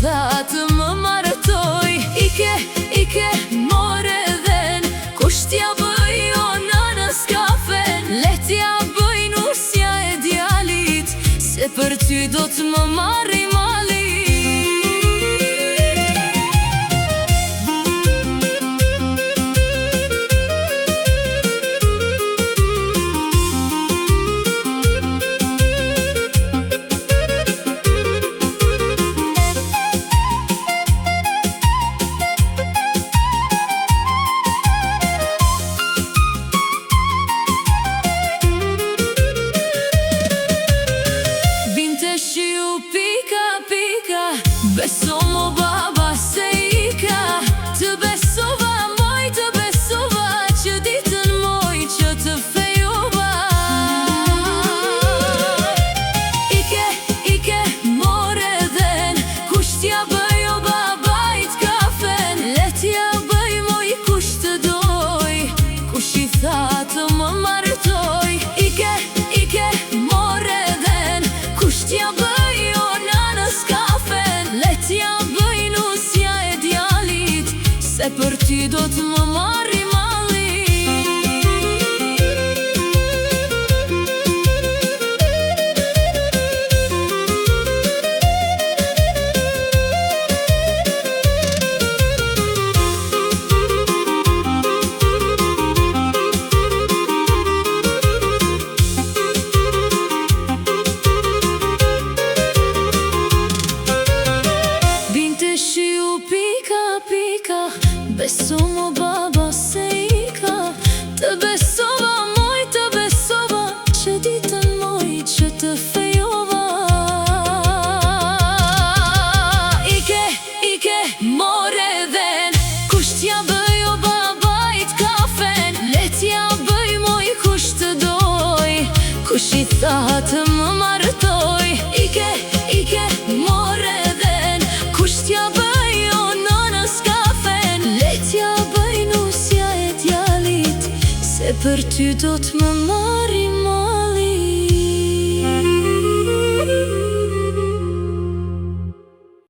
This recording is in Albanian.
thatë më martoj. Ike, more dhen, kush t'ja bëj o nanës kafen. Le t'ja bëj nusja e djalit, se për ty do t'më marri mali. Beso mo baba se ika, të besova moj, të besova që ditën moj që të fejova. Ike, more dhen, kush t'ja bëj o babajt kafen. Le t'ja bëj moj kush të doj, kush i tha të më martoj. Ike, more dhen, kush t'ja bëj o nanës kafen. Le t'ja bëj nusja e djalit, se për ty do t'më marri mali. Beso mo baba se ika, të besova moj, të besova që ditën moj që të fejova. Ike, more dhen, kush t'ja bëj o babajt kafen. Le t'ja bëj moj kush të doj, kush i tha të më martoj. Ike, more dhen, kush t'ja bëj o nanës kafen. Le t'ja bëj nusja e djalit, se për ty do t'më marri.